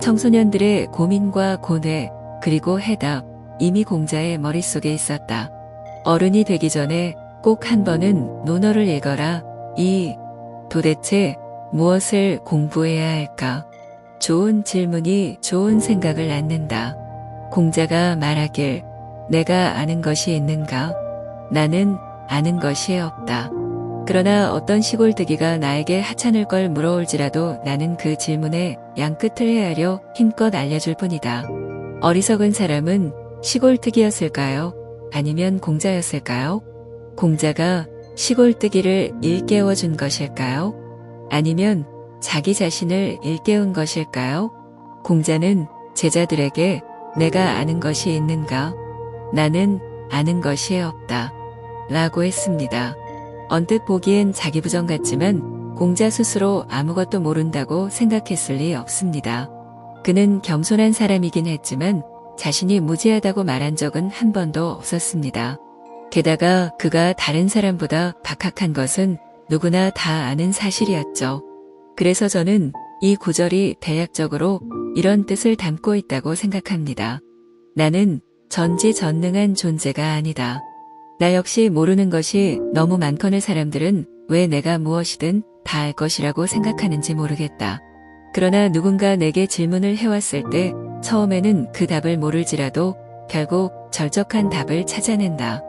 청소년들의 고민과 고뇌, 그리고 해답, 이미 공자의 머릿속에 있었다. 어른이 되기 전에 꼭 한 번은 논어를 읽어라. 도대체 무엇을 공부해야 할까? 좋은 질문이 좋은 생각을 낳는다. 공자가 말하길, 내가 아는 것이 있는가? 나는 아는 것이 없다. 그러나 어떤 시골뜨기가 나에게 하찮을 걸 물어올지라도 나는 그 질문에 양끝을 헤아려 힘껏 알려줄 뿐이다. 어리석은 사람은 시골뜨기였을까요? 아니면 공자였을까요? 공자가 시골뜨기를 일깨워준 것일까요? 아니면 자기 자신을 일깨운 것일까요? 공자는 제자들에게 내가 아는 것이 있는가? 나는 아는 것이 없다. 라고 했습니다. 언뜻 보기엔 자기 부정 같지만 공자 스스로 아무것도 모른다고 생각했을 리 없습니다. 그는 겸손한 사람이긴 했지만 자신이 무지하다고 말한 적은 한 번도 없었습니다. 게다가 그가 다른 사람보다 박학한 것은 누구나 다 아는 사실이었죠. 그래서 저는 이 구절이 대략적으로 이런 뜻을 담고 있다고 생각합니다. 나는 전지전능한 존재가 아니다. 나 역시 모르는 것이 너무 많거늘 사람들은 왜 내가 무엇이든 다 알 것이라고 생각하는지 모르겠다. 그러나 누군가 내게 질문을 해왔을 때 처음에는 그 답을 모를지라도 결국 절적한 답을 찾아낸다.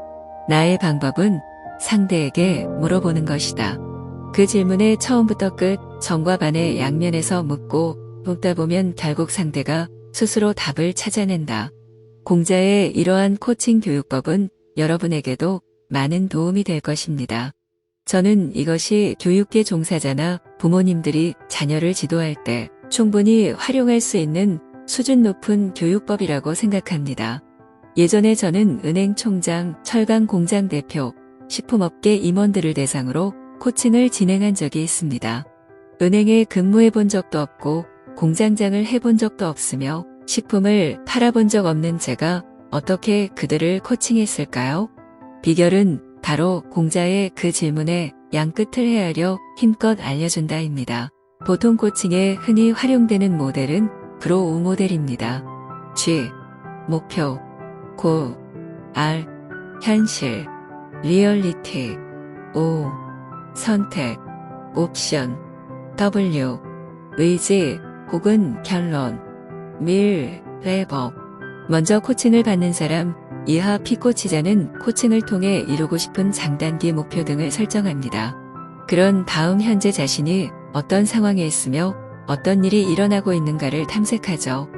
나의 방법은 상대에게 물어보는 것이다. 그 질문에 처음부터 끝, 정과 반의 양면에서 묻고 묻다 보면 결국 상대가 스스로 답을 찾아낸다. 공자의 이러한 코칭 교육법은 여러분에게도 많은 도움이 될 것입니다. 저는 이것이 교육계 종사자나 부모님들이 자녀를 지도할 때 충분히 활용할 수 있는 수준 높은 교육법이라고 생각합니다. 예전에 저는 은행 총장, 철강 공장 대표, 식품업계 임원들을 대상으로 코칭을 진행한 적이 있습니다. 은행에 근무해 본 적도 없고 공장장을 해본 적도 없으며 식품을 팔아본 적 없는 제가 어떻게 그들을 코칭했을까요? 비결은 바로 공자의 그 질문에 양끝을 헤아려 힘껏 알려준다입니다. 보통 코칭에 흔히 활용되는 모델은 브로우 모델입니다. G. 목표, 고, R. 현실, 리얼리티, O. 선택, 옵션, W. 의지 혹은 결론, 밀, 랩업. 먼저 코칭을 받는 사람, 이하 피코치자는 코칭을 통해 이루고 싶은 장단기 목표 등을 설정합니다. 그런 다음 현재 자신이 어떤 상황에 있으며 어떤 일이 일어나고 있는가를 탐색하죠.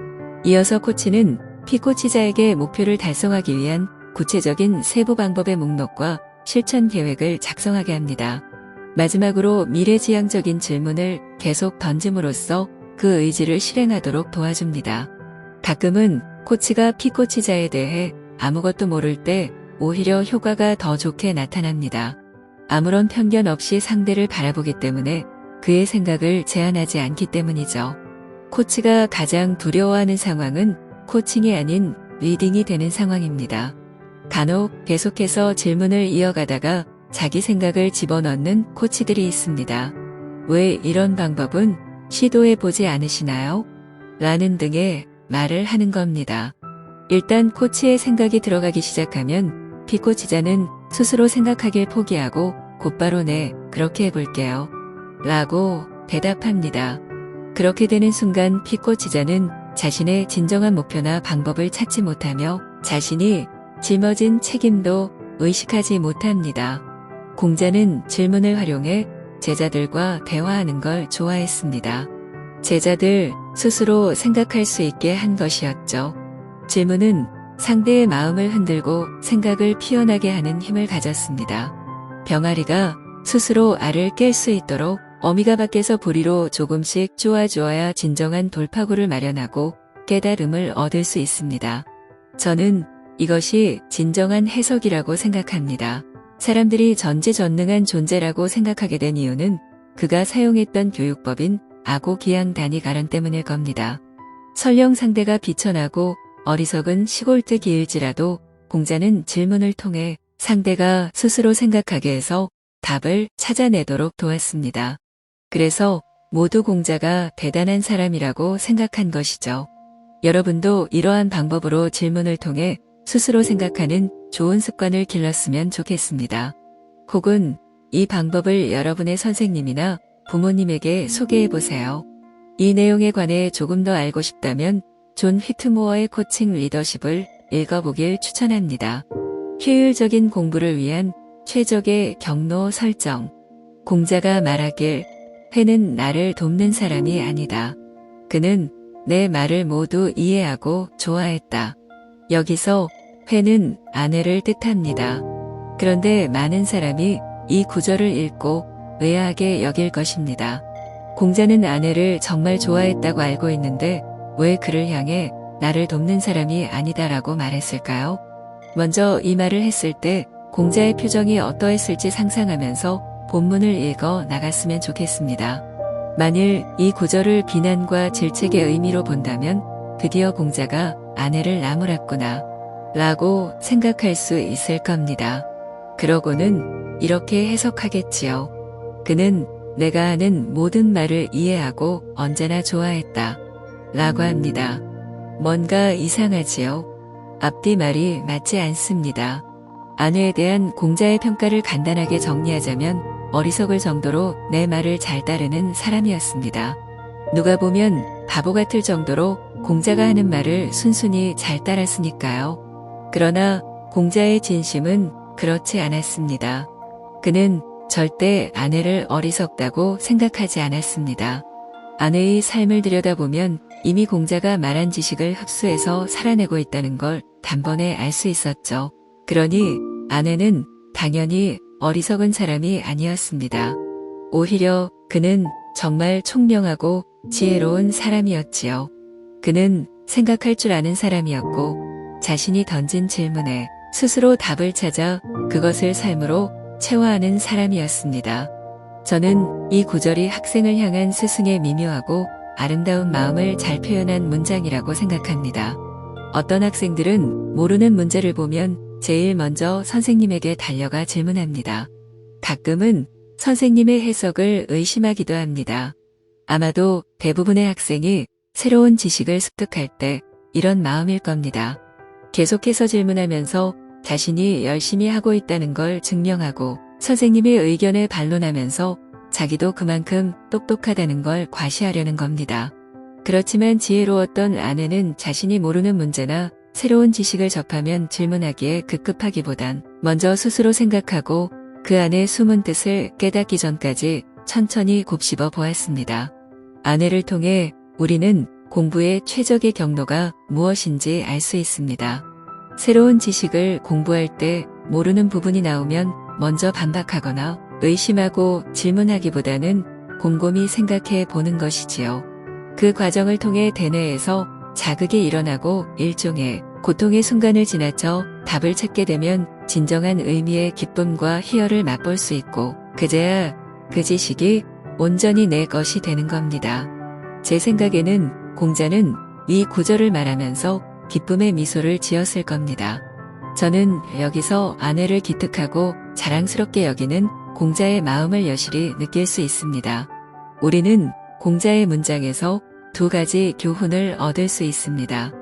이어서 코치는 피코치자에게 목표를 달성하기 위한 구체적인 세부 방법의 목록과 실천 계획을 작성하게 합니다. 마지막으로 미래지향적인 질문을 계속 던짐으로써 그 의지를 실행하도록 도와줍니다. 가끔은 코치가 피코치자에 대해 아무것도 모를 때 오히려 효과가 더 좋게 나타납니다. 아무런 편견 없이 상대를 바라보기 때문에 그의 생각을 제한하지 않기 때문이죠. 코치가 가장 두려워하는 상황은 코칭이 아닌 리딩이 되는 상황입니다. 간혹 계속해서 질문을 이어가다가 자기 생각을 집어넣는 코치들이 있습니다. 왜 이런 방법은 시도해보지 않으시나요? 라는 등의 말을 하는 겁니다. 일단 코치의 생각이 들어가기 시작하면 피코치자는 스스로 생각하길 포기하고 곧바로 네, 그렇게 해볼게요. 라고 대답합니다. 그렇게 되는 순간 피코치자는 자신의 진정한 목표나 방법을 찾지 못하며 자신이 짊어진 책임도 의식하지 못합니다. 공자는 질문을 활용해 제자들과 대화하는 걸 좋아했습니다. 제자들 스스로 생각할 수 있게 한 것이었죠. 질문은 상대의 마음을 흔들고 생각을 피어나게 하는 힘을 가졌습니다. 병아리가 스스로 알을 깰 수 있도록 어미가 밖에서 부리로 조금씩 쪼아주어야 진정한 돌파구를 마련하고 깨달음을 얻을 수 있습니다. 저는 이것이 진정한 해석이라고 생각합니다. 사람들이 전지전능한 존재라고 생각하게 된 이유는 그가 사용했던 교육법인 아고기양 단위 가론 때문일 겁니다. 설령 상대가 비천하고 어리석은 시골뜨기일지라도 공자는 질문을 통해 상대가 스스로 생각하게 해서 답을 찾아내도록 도왔습니다. 그래서 모두 공자가 대단한 사람이라고 생각한 것이죠. 여러분도 이러한 방법으로 질문을 통해 스스로 생각하는 좋은 습관을 길렀으면 좋겠습니다. 혹은 이 방법을 여러분의 선생님이나 부모님에게 소개해 보세요. 이 내용에 관해 조금 더 알고 싶다면 존 휘트모어의 코칭 리더십을 읽어보길 추천합니다. 효율적인 공부를 위한 최적의 경로 설정. 공자가 말하길 회는 나를 돕는 사람이 아니다. 그는 내 말을 모두 이해하고 좋아했다. 여기서 회는 아내를 뜻합니다. 그런데 많은 사람이 이 구절을 읽고 의아하게 여길 것입니다. 공자는 아내를 정말 좋아했다고 알고 있는데 왜 그를 향해 나를 돕는 사람이 아니다라고 말했을까요? 먼저 이 말을 했을 때 공자의 표정이 어떠했을지 상상하면서 본문을 읽어 나갔으면 좋겠습니다. 만일 이 구절을 비난과 질책의 의미로 본다면 드디어 공자가 아내를 나무랐구나 라고 생각할 수 있을 겁니다. 그러고는 이렇게 해석하겠지요. 그는 내가 하는 모든 말을 이해하고 언제나 좋아했다 라고 합니다. 뭔가 이상하지요? 앞뒤 말이 맞지 않습니다. 아내에 대한 공자의 평가를 간단하게 정리하자면 어리석을 정도로 내 말을 잘 따르는 사람이었습니다. 누가 보면 바보 같을 정도로 공자가 하는 말을 순순히 잘 따랐으니까요. 그러나 공자의 진심은 그렇지 않았습니다. 그는 절대 아내를 어리석다고 생각하지 않았습니다. 아내의 삶을 들여다보면 이미 공자가 말한 지식을 흡수해서 살아내고 있다는 걸 단번에 알 수 있었죠. 그러니 아내는 당연히 어리석은 사람이 아니었습니다. 오히려 그는 정말 총명하고 지혜로운 사람이었지요. 그는 생각할 줄 아는 사람이었고 자신이 던진 질문에 스스로 답을 찾아 그것을 삶으로 체화하는 사람이었습니다. 저는 이 구절이 학생을 향한 스승의 미묘하고 아름다운 마음을 잘 표현한 문장이라고 생각합니다. 어떤 학생들은 모르는 문제를 보면 제일 먼저 선생님에게 달려가 질문합니다. 가끔은 선생님의 해석을 의심하기도 합니다. 아마도 대부분의 학생이 새로운 지식을 습득할 때 이런 마음일 겁니다. 계속해서 질문하면서 자신이 열심히 하고 있다는 걸 증명하고 선생님의 의견에 반론하면서 자기도 그만큼 똑똑하다는 걸 과시하려는 겁니다. 그렇지만 지혜로웠던 아내는 자신이 모르는 문제나 새로운 지식을 접하면 질문하기에 급급하기보단 먼저 스스로 생각하고 그 안에 숨은 뜻을 깨닫기 전까지 천천히 곱씹어 보았습니다. 아내를 통해 우리는 공부의 최적의 경로가 무엇인지 알 수 있습니다. 새로운 지식을 공부할 때 모르는 부분이 나오면 먼저 반박하거나 의심하고 질문하기보다는 곰곰이 생각해 보는 것이지요. 그 과정을 통해 대뇌에서 자극이 일어나고 일종의 고통의 순간을 지나쳐 답을 찾게 되면 진정한 의미의 기쁨과 희열을 맛볼 수 있고 그제야 그 지식이 온전히 내 것이 되는 겁니다. 제 생각에는 공자는 이 구절을 말하면서 기쁨의 미소를 지었을 겁니다. 저는 여기서 아내를 기특하고 자랑스럽게 여기는 공자의 마음을 여실히 느낄 수 있습니다. 우리는 공자의 문장에서 두 가지 교훈을 얻을 수 있습니다.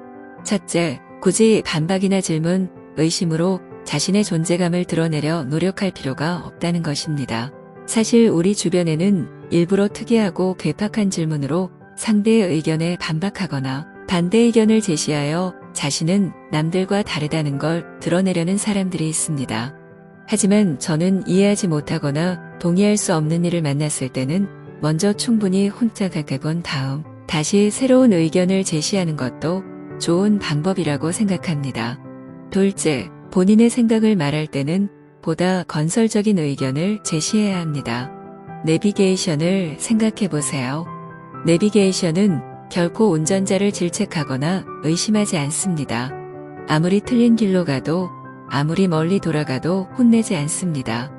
첫째, 굳이 반박이나 질문, 의심으로 자신의 존재감을 드러내려 노력할 필요가 없다는 것입니다. 사실 우리 주변에는 일부러 특이하고 괴팍한 질문으로 상대의 의견에 반박하거나 반대 의견을 제시하여 자신은 남들과 다르다는 걸 드러내려는 사람들이 있습니다. 하지만 저는 이해하지 못하거나 동의할 수 없는 일을 만났을 때는 먼저 충분히 혼자각해 본 다음 다시 새로운 의견을 제시하는 것도 좋은 방법이라고 생각합니다. 둘째, 본인의 생각을 말할 때는 보다 건설적인 의견을 제시해야 합니다. 내비게이션을 생각해 보세요. 내비게이션은 결코 운전자를 질책하거나 의심하지 않습니다. 아무리 틀린 길로 가도 아무리 멀리 돌아가도 혼내지 않습니다.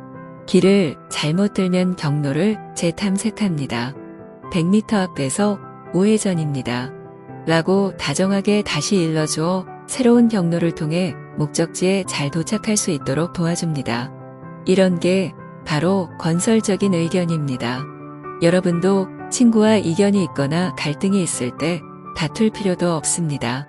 길을 잘못 들면 경로를 재탐색합니다. 100m 앞에서 우회전입니다. 라고 다정하게 다시 일러주어 새로운 경로를 통해 목적지에 잘 도착할 수 있도록 도와줍니다. 이런 게 바로 건설적인 의견입니다. 여러분도 친구와 이견이 있거나 갈등이 있을 때 다툴 필요도 없습니다.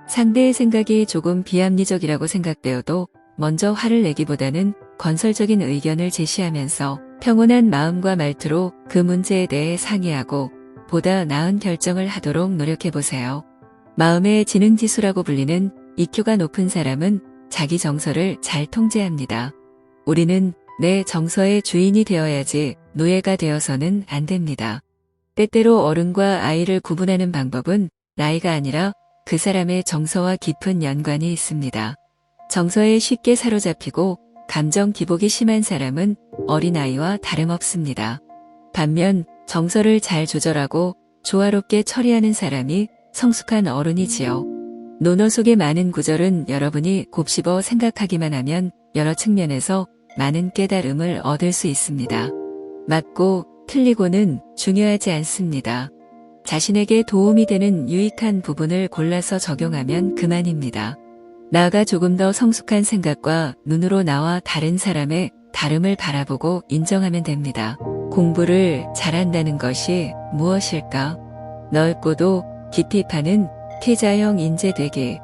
상대의 생각이 조금 비합리적이라고 생각되어도 먼저 화를 내기보다는 건설적인 의견을 제시하면서 평온한 마음과 말투로 그 문제에 대해 상의하고 보다 나은 결정을 하도록 노력해보세요. 마음의 지능지수라고 불리는 EQ가 높은 사람은 자기 정서를 잘 통제합니다. 우리는 내 정서의 주인이 되어야지 노예가 되어서는 안 됩니다. 때때로 어른과 아이를 구분하는 방법은 나이가 아니라 그 사람의 정서와 깊은 연관이 있습니다. 정서에 쉽게 사로잡히고 감정 기복이 심한 사람은 어린아이와 다름없습니다. 반면 정서를 잘 조절하고 조화롭게 처리하는 사람이 성숙한 어른이지요. 논어 속의 많은 구절은 여러분이 곱씹어 생각하기만 하면 여러 측면에서 많은 깨달음을 얻을 수 있습니다. 맞고 틀리고는 중요하지 않습니다. 자신에게 도움이 되는 유익한 부분을 골라서 적용하면 그만입니다. 나아가 조금 더 성숙한 생각과 눈으로 나와 다른 사람의 다름을 바라보고 인정하면 됩니다. 공부를 잘한다는 것이 무엇일까? 넓고도 깊이 파는 태자형 인재 되기.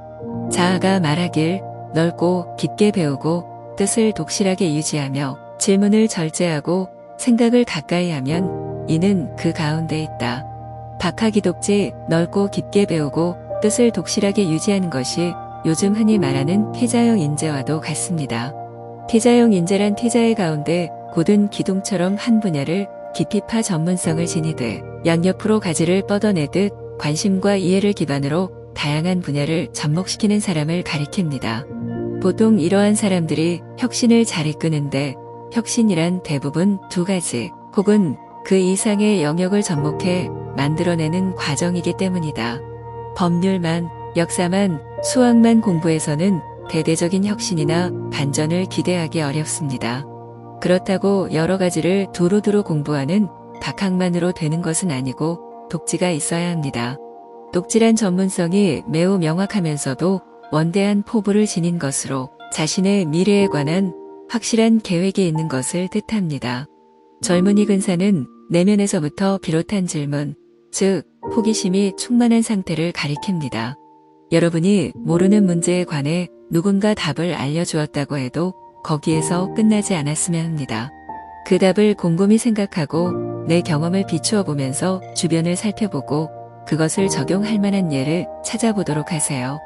자아가 말하길 넓고 깊게 배우고 뜻을 독실하게 유지하며 질문을 절제하고 생각을 가까이 하면 이는 그 가운데 있다. 박하기독지 넓고 깊게 배우고 뜻을 독실하게 유지하는 것이 요즘 흔히 말하는 태자형 인재와도 같습니다. 태자형 인재란 태자의 가운데 고든 기둥처럼 한 분야를 깊이 파 전문성을 지니듯 양옆으로 가지를 뻗어내듯 관심과 이해를 기반으로 다양한 분야를 접목시키는 사람을 가리킵니다. 보통 이러한 사람들이 혁신을 잘 이끄는데 혁신이란 대부분 두 가지 혹은 그 이상의 영역을 접목해 만들어내는 과정이기 때문이다. 법률만, 역사만, 수학만 공부해서는 대대적인 혁신이나 반전을 기대하기 어렵습니다. 그렇다고 여러 가지를 두루두루 공부하는 박학만으로 되는 것은 아니고 독지가 있어야 합니다. 독지란 전문성이 매우 명확하면서도 원대한 포부를 지닌 것으로 자신의 미래에 관한 확실한 계획이 있는 것을 뜻합니다. 젊은이 근사는 내면에서부터 비롯한 질문, 즉 호기심이 충만한 상태를 가리킵니다. 여러분이 모르는 문제에 관해 누군가 답을 알려주었다고 해도 거기에서 끝나지 않았으면 합니다. 그 답을 곰곰이 생각하고 내 경험을 비추어 보면서 주변을 살펴보고 그것을 적용할 만한 예를 찾아보도록 하세요.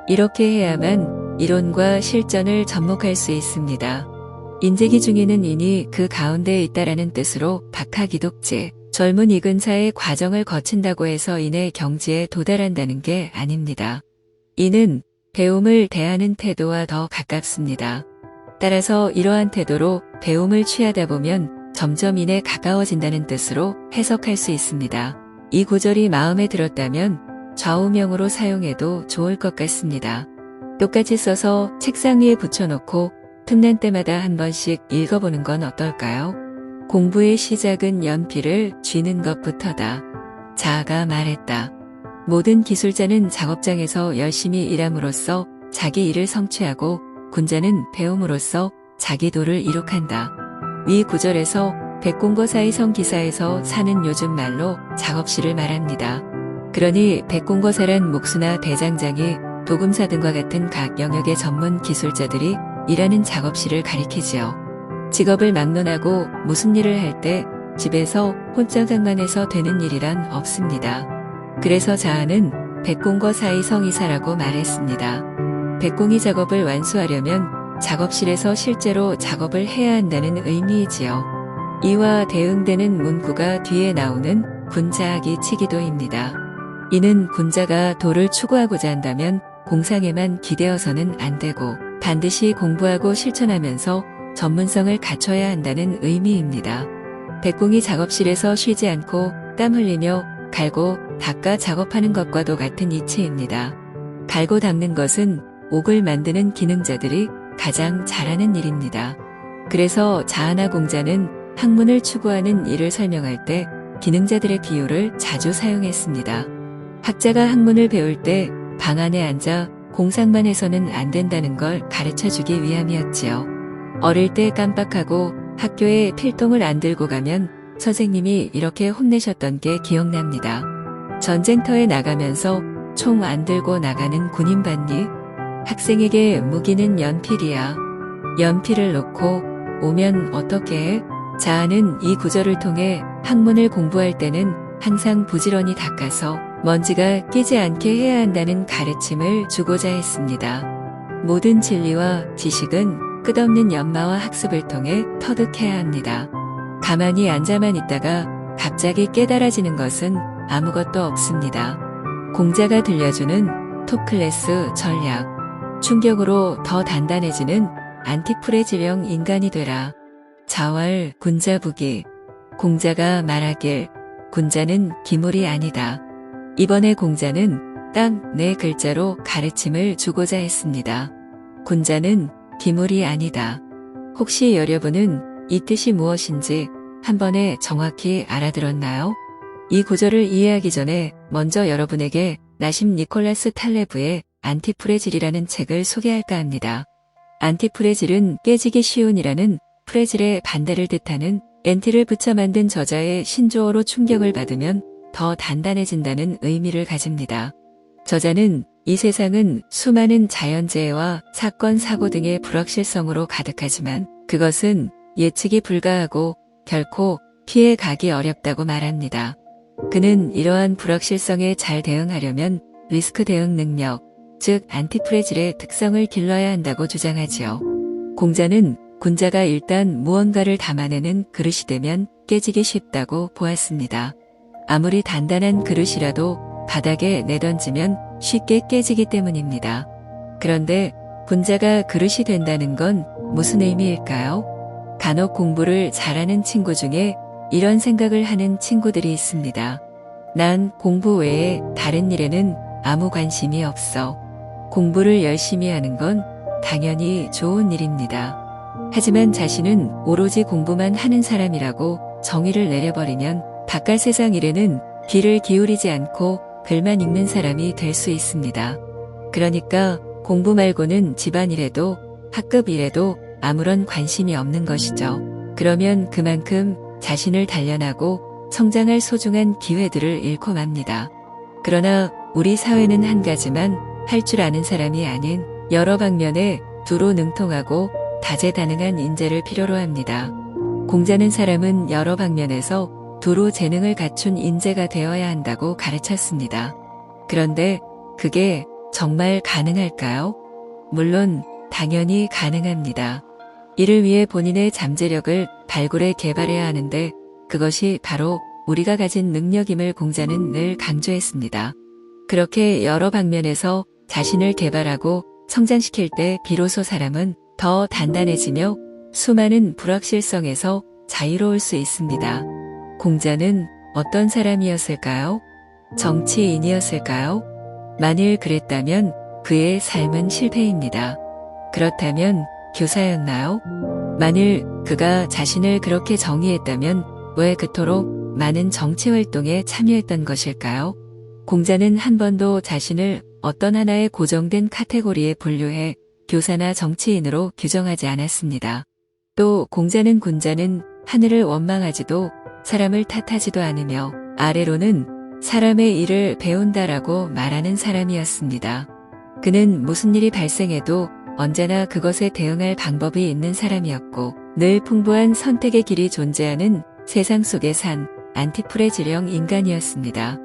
이렇게 해야만 이론과 실전을 접목할 수 있습니다. 인재기 중에는 인이 그 가운데에 있다라는 뜻으로 박하기독지, 젊은 이근사의 과정을 거친다고 해서 인의 경지에 도달한다는 게 아닙니다. 이는 배움을 대하는 태도와 더 가깝습니다. 따라서 이러한 태도로 배움을 취하다 보면 점점 인에 가까워진다는 뜻으로 해석할 수 있습니다. 이 구절이 마음에 들었다면 좌우명으로 사용해도 좋을 것 같습니다. 똑같이 써서 책상 위에 붙여놓고 틈난 때마다 한 번씩 읽어보는 건 어떨까요? 공부의 시작은 연필을 쥐는 것부터다. 자아가 말했다. 모든 기술자는 작업장에서 열심히 일함으로써 자기 일을 성취하고 군자는 배움으로써 자기 도를 이룩한다. 위 구절에서 백공거사의 기사에서 사는 요즘 말로 작업실을 말합니다. 그러니 백공거사란 목수나 대장장이 도금사 등과 같은 각 영역의 전문 기술자들이 일하는 작업실을 가리키지요. 직업을 막론하고 무슨 일을 할 때 집에서 혼자장만 해서 되는 일이란 없습니다. 그래서 자아는 백공거사의 성이사라고 말했습니다. 백공이 작업을 완수하려면 작업실에서 실제로 작업을 해야 한다는 의미이지요. 이와 대응되는 문구가 뒤에 나오는 군자하기 치기도입니다. 이는 군자가 도를 추구하고자 한다면 공상에만 기대어서는 안 되고 반드시 공부하고 실천하면서 전문성을 갖춰야 한다는 의미입니다. 백공이 작업실에서 쉬지 않고 땀 흘리며 갈고 닦아 작업하는 것과도 같은 이치입니다. 갈고 닦는 것은 옥을 만드는 기능자들이 가장 잘하는 일입니다. 그래서 자아나 공자는 학문을 추구하는 일을 설명할 때 기능자들의 비유를 자주 사용했습니다. 학자가 학문을 배울 때 방 안에 앉아 공상만 해서는 안 된다는 걸 가르쳐주기 위함이었지요. 어릴 때 깜빡하고 학교에 필통을 안 들고 가면 선생님이 이렇게 혼내셨던 게 기억납니다. 전쟁터에 나가면서 총 안 들고 나가는 군인 봤니? 학생에게 무기는 연필이야. 연필을 놓고 오면 어떻게 해? 자아는 이 구절을 통해 학문을 공부할 때는 항상 부지런히 닦아서 먼지가 끼지 않게 해야 한다는 가르침을 주고자 했습니다. 모든 진리와 지식은 끝없는 연마와 학습을 통해 터득해야 합니다. 가만히 앉아만 있다가 갑자기 깨달아지는 것은 아무것도 없습니다. 공자가 들려주는 톱클래스 전략. 충격으로 더 단단해지는 안티프레질형 인간이 되라. 자왈 군자부기. 공자가 말하길 군자는 기물이 아니다. 이번에 공자는 딱 4글자로 가르침을 주고자 했습니다. 군자는 기물이 아니다. 혹시 여러분은 이 뜻이 무엇인지 한 번에 정확히 알아들었나요? 이 구절을 이해하기 전에 먼저 여러분에게 나심 니콜라스 탈레브의 안티프레질이라는 책을 소개할까 합니다. 안티프레질은 깨지기 쉬운이라는 프레질의 반대를 뜻하는 엔티를 붙여 만든 저자의 신조어로 충격을 받으면 더 단단해진다는 의미를 가집니다. 저자는 이 세상은 수많은 자연재해와 사건, 사고 등의 불확실성으로 가득하지만 그것은 예측이 불가하고 결코 피해 가기 어렵다고 말합니다. 그는 이러한 불확실성에 잘 대응하려면 리스크 대응 능력, 즉 안티프레질의 특성을 길러야 한다고 주장하지요. 공자는 군자가 일단 무언가를 담아내는 그릇이 되면 깨지기 쉽다고 보았습니다. 아무리 단단한 그릇이라도 바닥에 내던지면 쉽게 깨지기 때문입니다. 그런데 군자가 그릇이 된다는 건 무슨 의미일까요? 간혹 공부를 잘하는 친구 중에 이런 생각을 하는 친구들이 있습니다. 난 공부 외에 다른 일에는 아무 관심이 없어. 공부를 열심히 하는 건 당연히 좋은 일입니다. 하지만 자신은 오로지 공부만 하는 사람이라고 정의를 내려버리면 바깥 세상 일에는 귀를 기울이지 않고 글만 읽는 사람이 될 수 있습니다. 그러니까 공부 말고는 집안일에도 학급 일에도 아무런 관심이 없는 것이죠. 그러면 그만큼 자신을 단련하고 성장할 소중한 기회들을 잃고 맙니다. 그러나 우리 사회는 한 가지만 할 줄 아는 사람이 아닌 여러 방면에 두루 능통하고 다재다능한 인재를 필요로 합니다. 공자는 사람은 여러 방면에서 두루 재능을 갖춘 인재가 되어야 한다고 가르쳤습니다. 그런데 그게 정말 가능할까요? 물론 당연히 가능합니다. 이를 위해 본인의 잠재력을 발굴해 개발해야 하는데 그것이 바로 우리가 가진 능력임을 공자는 늘 강조했습니다. 그렇게 여러 방면에서 자신을 개발하고 성장시킬 때 비로소 사람은 더 단단해지며 수많은 불확실성에서 자유로울 수 있습니다. 공자는 어떤 사람이었을까요? 정치인이었을까요? 만일 그랬다면 그의 삶은 실패입니다. 그렇다면 교사였나요? 만일 그가 자신을 그렇게 정의했다면 왜 그토록 많은 정치활동에 참여했던 것일까요? 공자는 한 번도 자신을 어떤 하나의 고정된 카테고리에 분류해 교사나 정치인으로 규정하지 않았습니다. 또 공자는 군자는 하늘을 원망하지도 사람을 탓하지도 않으며 아래로는 사람의 일을 배운다라고 말하는 사람이었습니다. 그는 무슨 일이 발생해도 언제나 그것에 대응할 방법이 있는 사람이었고 늘 풍부한 선택의 길이 존재하는 세상 속에 산 안티프레질형 인간이었습니다.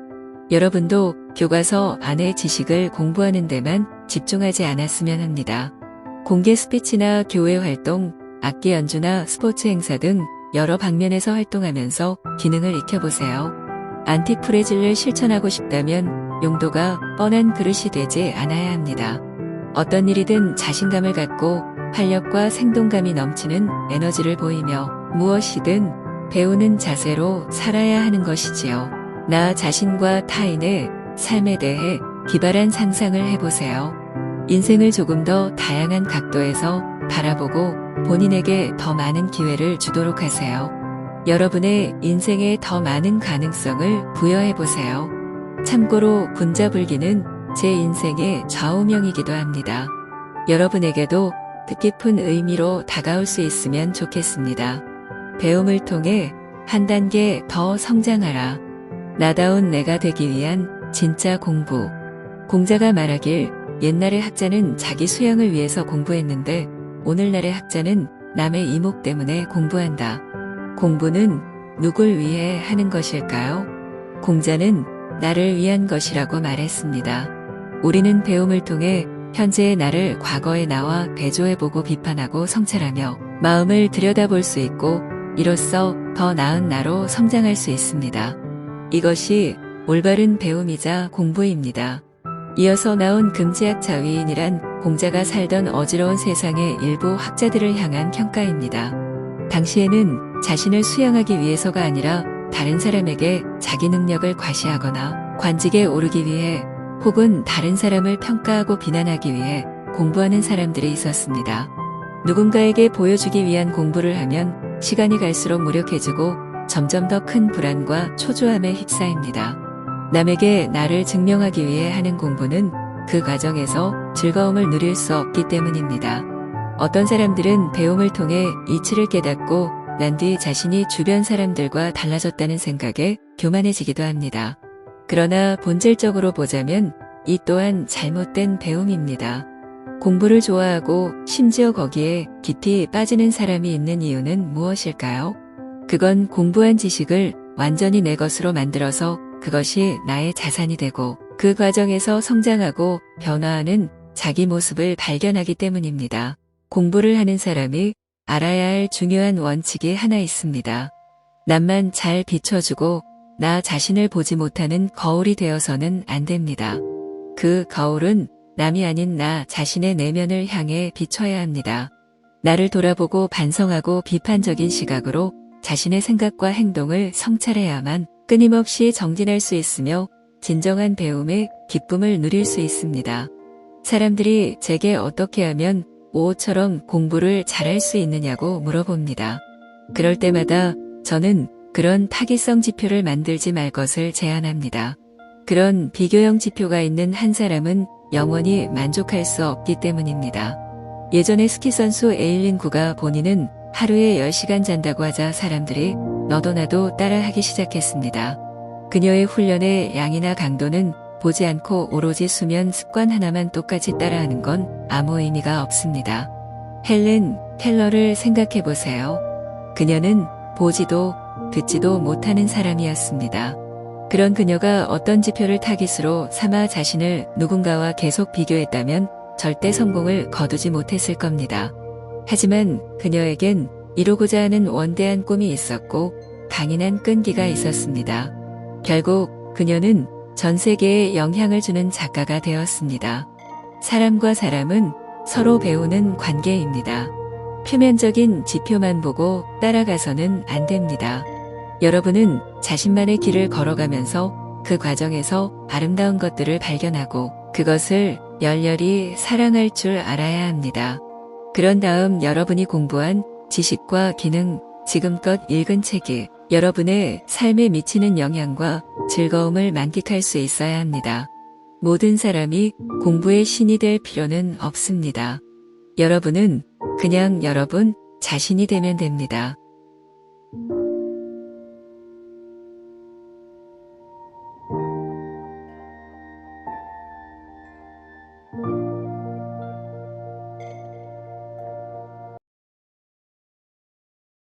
여러분도 교과서 안의 지식을 공부하는 데만 집중하지 않았으면 합니다. 공개 스피치나 교회 활동, 악기 연주나 스포츠 행사 등 여러 방면에서 활동하면서 기능을 익혀보세요. 안티프레질을 실천하고 싶다면 용도가 뻔한 그릇이 되지 않아야 합니다. 어떤 일이든 자신감을 갖고 활력과 생동감이 넘치는 에너지를 보이며 무엇이든 배우는 자세로 살아야 하는 것이지요. 나 자신과 타인의 삶에 대해 기발한 상상을 해보세요. 인생을 조금 더 다양한 각도에서 바라보고 본인에게 더 많은 기회를 주도록 하세요. 여러분의 인생에 더 많은 가능성을 부여해보세요. 참고로 군자불기는 제 인생의 좌우명이기도 합니다. 여러분에게도 뜻깊은 의미로 다가올 수 있으면 좋겠습니다. 배움을 통해 한 단계 더 성장하라. 나다운 내가 되기 위한 진짜 공부. 공자가 말하길 옛날의 학자는 자기 수양을 위해서 공부했는데 오늘날의 학자는 남의 이목 때문에 공부한다. 공부는 누굴 위해 하는 것일까요? 공자는 나를 위한 것이라고 말했습니다. 우리는 배움을 통해 현재의 나를 과거의 나와 대조해보고 비판하고 성찰하며 마음을 들여다볼 수 있고 이로써 더 나은 나로 성장할 수 있습니다. 이것이 올바른 배움이자 공부입니다. 이어서 나온 금지학 자위인이란 공자가 살던 어지러운 세상의 일부 학자들을 향한 평가입니다. 당시에는 자신을 수양하기 위해서가 아니라 다른 사람에게 자기 능력을 과시하거나 관직에 오르기 위해 혹은 다른 사람을 평가하고 비난하기 위해 공부하는 사람들이 있었습니다. 누군가에게 보여주기 위한 공부를 하면 시간이 갈수록 무력해지고 점점 더 큰 불안과 초조함에 휩싸입니다. 남에게 나를 증명하기 위해 하는 공부는 그 과정에서 즐거움을 누릴 수 없기 때문입니다. 어떤 사람들은 배움을 통해 이치를 깨닫고 난 뒤 자신이 주변 사람들과 달라졌다는 생각에 교만해지기도 합니다. 그러나 본질적으로 보자면 이 또한 잘못된 배움입니다. 공부를 좋아하고 심지어 거기에 깊이 빠지는 사람이 있는 이유는 무엇일까요? 그건 공부한 지식을 완전히 내 것으로 만들어서 그것이 나의 자산이 되고 그 과정에서 성장하고 변화하는 자기 모습을 발견하기 때문입니다. 공부를 하는 사람이 알아야 할 중요한 원칙이 하나 있습니다. 남만 잘 비춰주고 나 자신을 보지 못하는 거울이 되어서는 안 됩니다. 그 거울은 남이 아닌 나 자신의 내면을 향해 비춰야 합니다. 나를 돌아보고 반성하고 비판적인 시각으로 자신의 생각과 행동을 성찰해야만 끊임없이 정진할 수 있으며 진정한 배움의 기쁨을 누릴 수 있습니다. 사람들이 제게 어떻게 하면 오호처럼 공부를 잘할 수 있느냐고 물어봅니다. 그럴 때마다 저는 그런 타깃성 지표를 만들지 말 것을 제안합니다. 그런 비교형 지표가 있는 한 사람은 영원히 만족할 수 없기 때문입니다. 예전에 스키 선수 에일린 구가 본인은 하루에 10시간 잔다고 하자 사람들이 너도 나도 따라하기 시작했습니다. 그녀의 훈련의 양이나 강도는 보지 않고 오로지 수면 습관 하나만 똑같이 따라하는 건 아무 의미가 없습니다. 헬렌 켈러를 생각해 보세요. 그녀는 보지도 듣지도 못하는 사람이었습니다. 그런 그녀가 어떤 지표를 타깃으로 삼아 자신을 누군가와 계속 비교했다면 절대 성공을 거두지 못했을 겁니다. 하지만 그녀에겐 이루고자 하는 원대한 꿈이 있었고 강인한 끈기가 있었습니다. 결국 그녀는 전 세계에 영향을 주는 작가가 되었습니다. 사람과 사람은 서로 배우는 관계입니다. 표면적인 지표만 보고 따라가서는 안 됩니다. 여러분은 자신만의 길을 걸어가면서 그 과정에서 아름다운 것들을 발견하고 그것을 열렬히 사랑할 줄 알아야 합니다. 그런 다음 여러분이 공부한 지식과 기능, 지금껏 읽은 책이 여러분의 삶에 미치는 영향과 즐거움을 만끽할 수 있어야 합니다. 모든 사람이 공부의 신이 될 필요는 없습니다. 여러분은 그냥 여러분 자신이 되면 됩니다.